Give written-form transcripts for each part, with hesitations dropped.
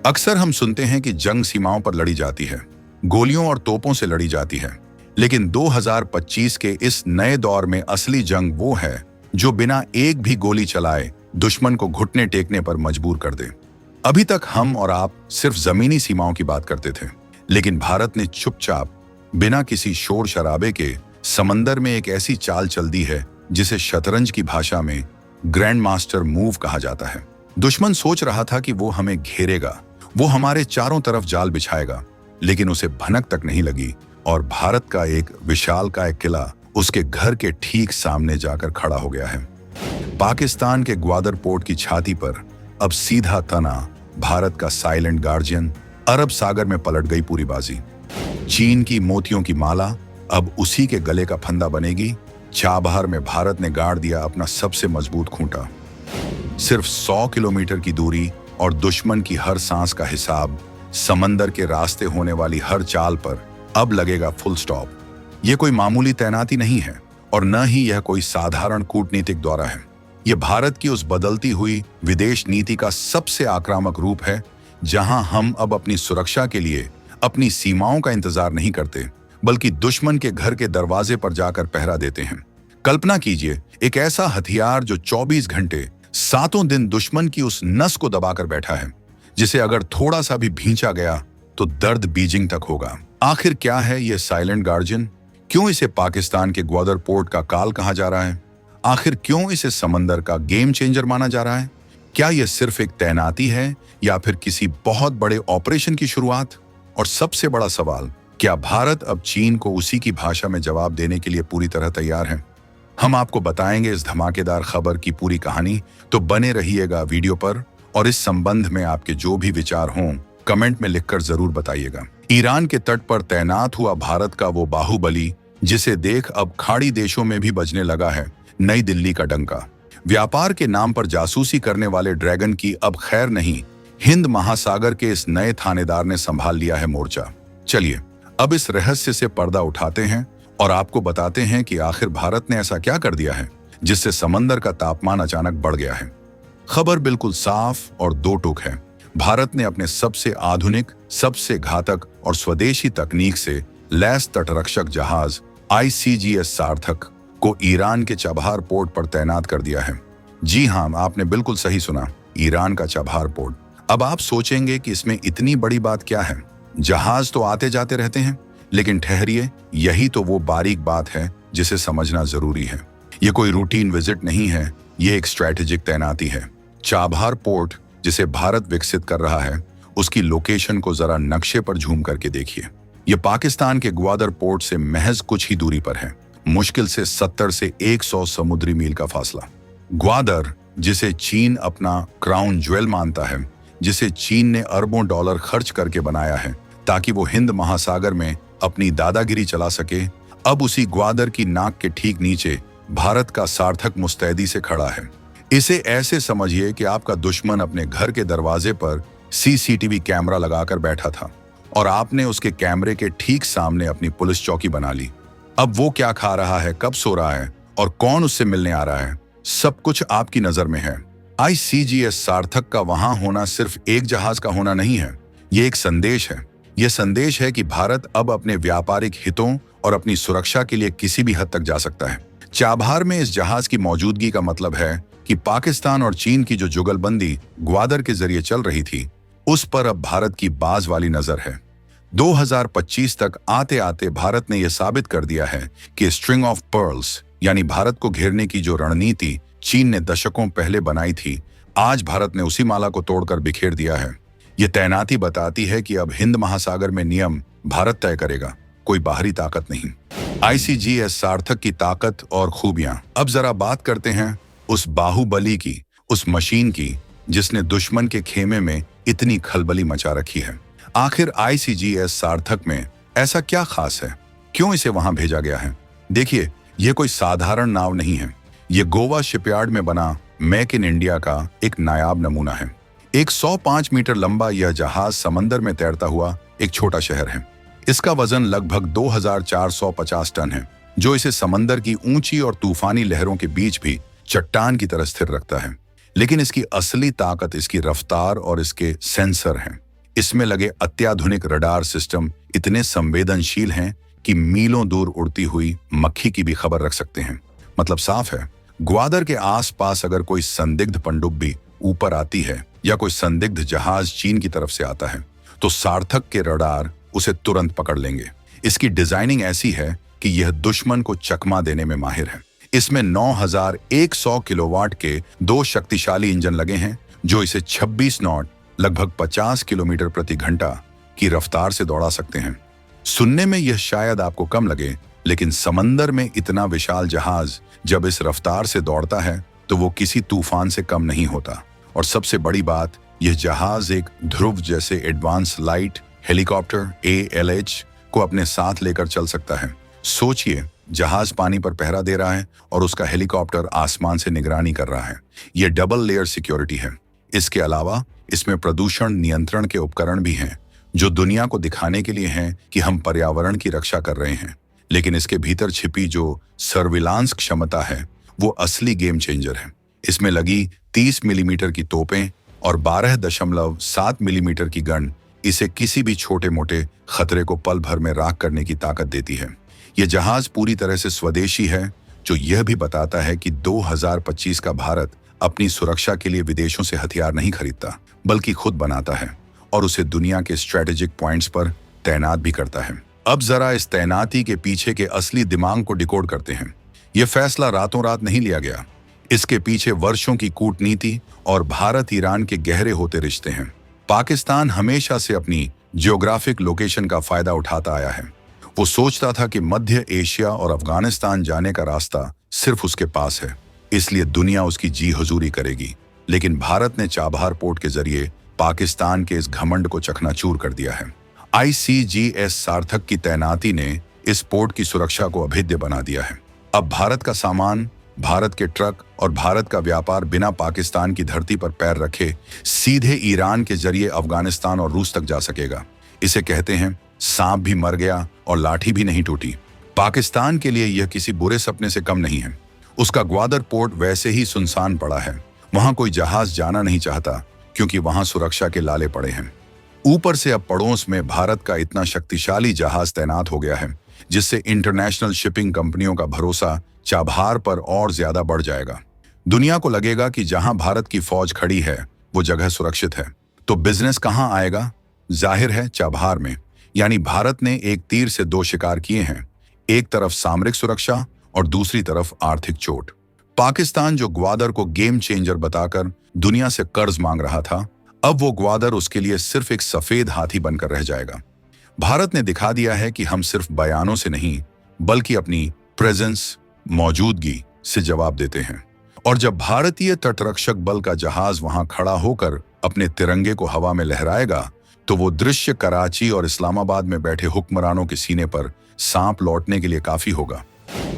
अक्सर हम सुनते हैं कि जंग सीमाओं पर लड़ी जाती है, गोलियों और तोपों से लड़ी जाती है। लेकिन 2025 के इस नए दौर में असली जंग वो है जो बिना एक भी गोली चलाए दुश्मन को घुटने टेकने पर मजबूर कर दे। अभी तक हम और आप सिर्फ जमीनी सीमाओं की बात करते थे, लेकिन भारत ने चुपचाप बिना किसी शोर शराबे के समंदर में एक ऐसी चाल चल दी है जिसे शतरंज की भाषा में ग्रैंड मास्टर मूव कहा जाता है। दुश्मन सोच रहा था कि वो हमें घेरेगा, वो हमारे चारों तरफ जाल बिछाएगा, लेकिन उसे भनक तक नहीं लगी और भारत का एक विशालकाय किला उसके घर के ठीक सामने जाकर खड़ा हो गया है। पाकिस्तान के ग्वादर पोर्ट की छाती पर अब सीधा तना भारत का साइलेंट गार्जियन। अरब सागर में पलट गई पूरी बाजी। चीन की मोतियों की माला अब उसी के गले का फंदा बनेगी। चाबहार में भारत ने गाड़ दिया अपना सबसे मजबूत खूंटा। सिर्फ 100 किलोमीटर की दूरी और दुश्मन की हर सांस का हिसाब। समंदर के रास्ते होने वाली हर चाल पर अब लगेगा फुल स्टॉप। यह कोई मामूली तैनाती नहीं है और न ही यह कोई साधारण कूटनीतिक दौरा है। यह भारत की उस बदलती हुई विदेश नीति का सबसे आक्रामक रूप है, जहां हम अब अपनी सुरक्षा के लिए अपनी सीमाओं का इंतजार नहीं करते, बल्कि दुश्मन के घर के दरवाजे पर जाकर पहरा देते हैं। कल्पना कीजिए, एक ऐसा हथियार जो 24 घंटे 7 दिन दुश्मन की उस नस को दबाकर बैठा है, जिसे अगर थोड़ा सा भी भींचा गया तो दर्द बीजिंग तक होगा। आखिर क्या है यह साइलेंट गार्जियन? क्यों इसे पाकिस्तान के ग्वादर पोर्ट का काल कहा जा रहा है? आखिर क्यों इसे समंदर का गेम चेंजर माना जा रहा है? क्या यह सिर्फ एक तैनाती है या फिर किसी बहुत बड़े ऑपरेशन की शुरुआत? और सबसे बड़ा सवाल, क्या भारत अब चीन को उसी की भाषा में जवाब देने के लिए पूरी तरह तैयार है? हम आपको बताएंगे इस धमाकेदार खबर की पूरी कहानी, तो बने रहिएगा वीडियो पर। और इस संबंध में आपके जो भी विचार हों कमेंट में लिखकर जरूर बताइएगा। ईरान के तट पर तैनात हुआ भारत का वो बाहुबली, जिसे देख अब खाड़ी देशों में भी बजने लगा है नई दिल्ली का डंका। व्यापार के नाम पर जासूसी करने वाले ड्रैगन की अब खैर नहीं, हिंद महासागर के इस नए थानेदार ने संभाल लिया है मोर्चा। चलिए अब इस रहस्य से पर्दा उठाते हैं और आपको बताते हैं कि आखिर भारत ने ऐसा क्या कर दिया है जिससे समंदर का तापमान अचानक बढ़ गया है। खबर बिल्कुल साफ और दो टूक है। भारत ने अपने सबसे आधुनिक, सबसे घातक और स्वदेशी तकनीक से लैस तटरक्षक जहाज ICGS सार्थक को ईरान के चाबहार पोर्ट पर तैनात कर दिया है। जी हां, आपने बिल्कुल सही सुना, ईरान का चाबहार पोर्ट। अब आप सोचेंगे कि इसमें इतनी बड़ी बात क्या है? जहाज तो आते जाते रहते हैं, लेकिन ठहरिए, यही तो वो बारीक बात है जिसे समझना जरूरी है। ये कोई रूटीन विजिट नहीं है, ये एक स्ट्रैटेजिक तैनाती है। चाबहार पोर्ट जिसे भारत विकसित कर रहा है, उसकी लोकेशन को जरा नक्शे पर झूम करके देखिए। ये पाकिस्तान के ग्वादर पोर्ट से महज कुछ ही दूरी पर है, मुश्किल से 70 से 100 समुद्री मील का फासला। ग्वादर, जिसे चीन अपना क्राउन ज्वेल मानता है, जिसे चीन ने अरबों डॉलर खर्च करके बनाया है ताकि वो हिंद महासागर में अपनी दादागिरी चला सके, अब उसी ग्वादर की नाक के ठीक नीचे भारत का सार्थक मुस्तैदी से खड़ा है। इसे ऐसे समझिए कि आपका दुश्मन अपने घर के दरवाजे पर CCTV कैमरा लगाकर बैठा था और आपने उसके कैमरे के ठीक सामने अपनी पुलिस चौकी बना ली। अब वो क्या खा रहा है, कब सो रहा है और कौन उससे मिलने आ रहा है, सब कुछ आपकी नजर में है। ICGS सार्थक का वहां होना सिर्फ एक जहाज का होना नहीं है, ये एक संदेश है। यह संदेश है कि भारत अब अपने व्यापारिक हितों और अपनी सुरक्षा के लिए किसी भी हद तक जा सकता है। चाबहार में इस जहाज की मौजूदगी का मतलब है कि पाकिस्तान और चीन की जो जुगलबंदी ग्वादर के जरिए चल रही थी, उस पर अब भारत की बाज वाली नजर है। 2025 तक आते आते भारत ने यह साबित कर दिया है कि स्ट्रिंग ऑफ पर्ल्स यानी भारत को घेरने की जो रणनीति चीन ने दशकों पहले बनाई थी, आज भारत ने उसी माला को तोड़कर बिखेर दिया है। यह तैनाती बताती है कि अब हिंद महासागर में नियम भारत तय करेगा, कोई बाहरी ताकत नहीं। ICGS सार्थक की ताकत और खूबियां। अब जरा बात करते हैं उस बाहुबली की, उस मशीन की जिसने दुश्मन के खेमे में इतनी खलबली मचा रखी है। आखिर ICGS सार्थक में ऐसा क्या खास है? क्यों इसे वहां भेजा गया है? देखिए, यह कोई साधारण नाव नहीं है। यह गोवा शिपयार्ड में बना मेक इन इंडिया का एक नायाब नमूना है। एक 105 मीटर लंबा यह जहाज समंदर में तैरता हुआ एक छोटा शहर है। इसका वजन लगभग 2450 टन है, जो इसे समंदर की ऊंची और तूफानी लहरों के बीच भी चट्टान की तरह स्थिर रखता है। लेकिन इसकी असली ताकत इसकी रफ्तार और इसके सेंसर हैं। इसमें लगे अत्याधुनिक रडार सिस्टम इतने संवेदनशील हैं कि मीलों दूर उड़ती हुई मक्खी की भी खबर रख सकते हैं। मतलब साफ है, ग्वादर के आसपास अगर कोई संदिग्ध पनडुब्बी ऊपर आती है या कोई संदिग्ध जहाज चीन की तरफ से आता है तो सार्थक के रडार उसे तुरंत पकड़ लेंगे। इसकी डिजाइनिंग ऐसी है कि यह दुश्मन को चकमा देने में माहिर है। इसमें 9100 किलोवाट के 2 शक्तिशाली इंजन लगे हैं जो इसे 26 नॉट लगभग 50 किलोमीटर प्रति घंटा की रफ्तार से दौड़ा सकते हैं। सुनने में यह शायद आपको कम लगे, लेकिन समंदर में इतना विशाल जहाज जब इस रफ्तार से दौड़ता है तो वो किसी तूफान से कम नहीं होता। और सबसे बड़ी बात, यह जहाज एक ध्रुव जैसे एडवांस लाइट हेलीकॉप्टर ALH को अपने साथ लेकर चल सकता है। सोचिए, जहाज पानी पर पहरा दे रहा है और उसका हेलीकॉप्टर आसमान से निगरानी कर रहा है। यह डबल लेयर सिक्योरिटी है। इसके अलावा इसमें प्रदूषण नियंत्रण के उपकरण भी हैं जो दुनिया को दिखाने के लिए हैं कि हम पर्यावरण की रक्षा कर रहे हैं। लेकिन इसके भीतर छिपी जो सर्विलांस क्षमता है वो असली गेम चेंजर है। इसमें लगी 30 मिलीमीटर की तोपें और 12.7 मिलीमीटर की गन इसे किसी भी छोटे मोटे खतरे को पल भर में राख करने की ताकत देती है। यह जहाज पूरी तरह से स्वदेशी है, जो यह भी बताता है कि 2025 का भारत अपनी सुरक्षा के लिए विदेशों से हथियार नहीं खरीदता बल्कि खुद बनाता है और उसे दुनिया के स्ट्रेटेजिक पॉइंट्स पर तैनात भी करता है। अब जरा इस तैनाती के पीछे के असली दिमाग को डिकोड करते हैं। यह फैसला रातों रात नहीं लिया गया। इसके पीछे वर्षों की कूटनीति और भारत ईरान के गहरे होते रिश्ते हैं। पाकिस्तान हमेशा से अपनी जियोग्राफिक लोकेशन का फायदा उठाता आया है। वो सोचता था कि मध्य एशिया और अफगानिस्तान जाने का रास्ता सिर्फ उसके पास है, इसलिए दुनिया उसकी जी हुजूरी करेगी। लेकिन भारत ने चाबहार पोर्ट के जरिए पाकिस्तान के इस घमंड को चकनाचूर कर दिया है। ICGS सार्थक की तैनाती ने इस पोर्ट की सुरक्षा को अभेद्य बना दिया है। अब भारत का सामान, भारत के ट्रक और भारत का व्यापार बिना पाकिस्तान की धरती पर पैर रखे सीधे ईरान के जरिए अफगानिस्तान और रूस तक जा सकेगा। इसे कहते हैं सांप भी मर गया और लाठी भी नहीं टूटी। पाकिस्तान के लिए यह किसी बुरे सपने से कम नहीं है। उसका ग्वादर पोर्ट वैसे ही सुनसान पड़ा है। वहां कोई जहाज जाना नहीं चाहता क्योंकि वहां सुरक्षा के लाले पड़े हैं। ऊपर से अब पड़ोस में भारत का इतना शक्तिशाली जहाज तैनात हो गया है जिससे इंटरनेशनल शिपिंग कंपनियों का भरोसा चाबहार पर और ज्यादा बढ़ जाएगा। दुनिया को लगेगा कि जहां भारत की फौज खड़ी है वो जगह सुरक्षित है। तो बिजनेस कहां आएगा? जाहिर है चाबहार में। यानी भारत ने एक तीर से 2 शिकार किए हैं, एक तरफ सामरिक सुरक्षा और दूसरी तरफ आर्थिक चोट। पाकिस्तान जो ग्वादर को गेम चेंजर बताकर दुनिया से कर्ज मांग रहा था, अब वो ग्वादर उसके लिए सिर्फ एक सफेद हाथी बनकर रह जाएगा। भारत ने दिखा दिया है कि हम सिर्फ बयानों से नहीं बल्कि अपनी प्रेजेंस, मौजूदगी से जवाब देते हैं। और जब भारतीय तटरक्षक बल का जहाज वहां खड़ा होकर अपने तिरंगे को हवा में लहराएगा तो वो दृश्य कराची और इस्लामाबाद में बैठे हुक्मरानों के सीने पर सांप लौटने के लिए काफी होगा।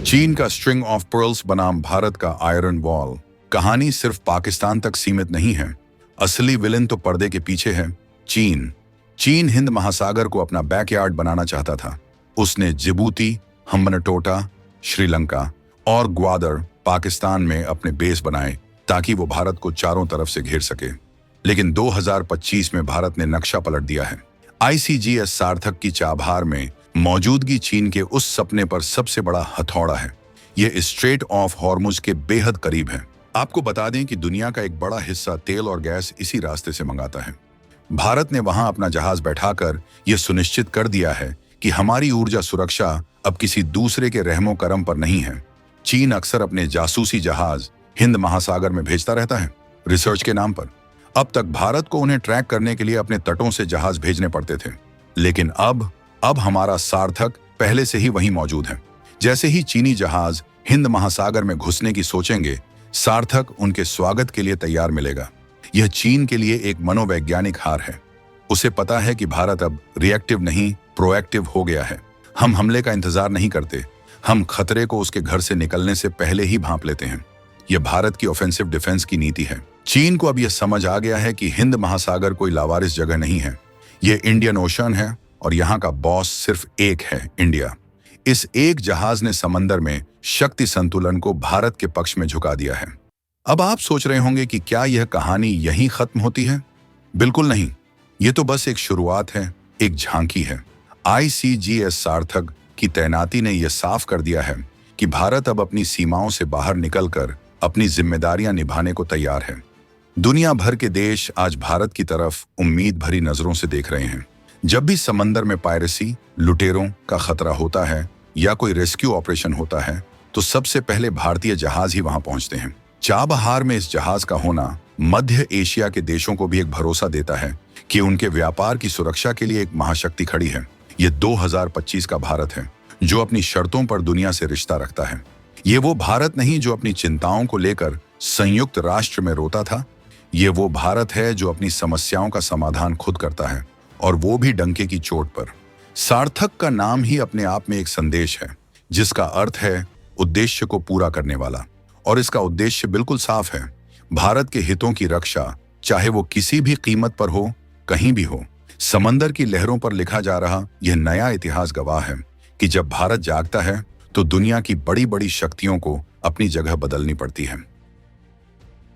चीन का स्ट्रिंग ऑफ पर्ल्स बनाम भारत का आयरन वॉल कहानी सिर्फ पाकिस्तान तक सीमित नहीं है। असली विलेन तो पर्दे के पीछे है चीन हिंद महासागर को अपना बैकयार्ड बनाना चाहता था। उसने जिबूती, हम्बनटोटा, श्रीलंका और ग्वादर पाकिस्तान में अपने बेस बनाए ताकि वो भारत को चारों तरफ से घेर सके। लेकिन 2025 में भारत ने नक्शा पलट दिया है। ICGS सार्थक की चाबहार में मौजूदगी चीन के उस सपने पर सबसे बड़ा हथौड़ा है। यह स्ट्रेट ऑफ हॉर्मुज के बेहद करीब है। आपको बता दें कि दुनिया का एक बड़ा हिस्सा तेल और गैस इसी रास्ते से मंगाता है। भारत ने वहां अपना जहाज बैठाकर यह सुनिश्चित कर दिया है कि हमारी ऊर्जा सुरक्षा अब किसी दूसरे के रहमो करम पर नहीं है। चीन अक्सर अपने जासूसी जहाज हिंद महासागर में भेजता रहता है रिसर्च के नाम पर। अब तक भारत को उन्हें ट्रैक करने के लिए अपने तटों से जहाज भेजने पड़ते थे, लेकिन अब हमारा सार्थक पहले से ही वहीं मौजूद है। जैसे ही चीनी जहाज हिंद महासागर में घुसने की सोचेंगे, सार्थक उनके स्वागत के लिए तैयार मिलेगा। यह चीन के लिए एक मनोवैज्ञानिक हार है। उसे पता है कि भारत अब रिएक्टिव नहीं प्रोएक्टिव हो गया है। हम हमले का इंतजार नहीं करते, हम खतरे को उसके घर से निकलने से पहले ही भांप लेते हैं। यह भारत की ऑफेंसिव डिफेंस की नीति है। चीन को अब यह समझ आ गया है कि हिंद महासागर कोई लावारिस जगह नहीं है, यह इंडियन ओशन है और यहाँ का बॉस सिर्फ एक है, इंडिया। इस एक जहाज ने समंदर में शक्ति संतुलन को भारत के पक्ष में झुका दिया है। अब आप सोच रहे होंगे कि क्या यह कहानी यहीं खत्म होती है? बिल्कुल नहीं। ये तो बस एक शुरुआत है, एक झांकी है। ICGS सार्थक की तैनाती ने यह साफ कर दिया है कि भारत अब अपनी सीमाओं से बाहर निकलकर अपनी जिम्मेदारियां निभाने को तैयार है। दुनिया भर के देश आज भारत की तरफ उम्मीद भरी नजरों से देख रहे हैं। जब भी समंदर में पायरेसी, लुटेरों का खतरा होता है या कोई रेस्क्यू ऑपरेशन होता है, तो सबसे पहले भारतीय जहाज ही वहां पहुंचते हैं। चाबहार में इस जहाज का होना मध्य एशिया के देशों को भी एक भरोसा देता है कि उनके व्यापार की सुरक्षा के लिए एक महाशक्ति खड़ी है। ये 2025 का भारत है जो अपनी शर्तों पर दुनिया से रिश्ता रखता है। ये वो भारत नहीं जो अपनी चिंताओं को लेकर संयुक्त राष्ट्र में रोता था। ये वो भारत है जो अपनी समस्याओं का समाधान खुद करता है, और वो भी डंके की चोट पर। सार्थक का नाम ही अपने आप में एक संदेश है जिसका अर्थ है उद्देश्य को पूरा करने वाला। और इसका उद्देश्य बिल्कुल साफ है, भारत के हितों की रक्षा, चाहे वो किसी भी कीमत पर हो, कहीं भी हो। समंदर की लहरों पर लिखा जा रहा यह नया इतिहास गवाह है कि जब भारत जागता है तो दुनिया की बड़ी बड़ी शक्तियों को अपनी जगह बदलनी पड़ती है।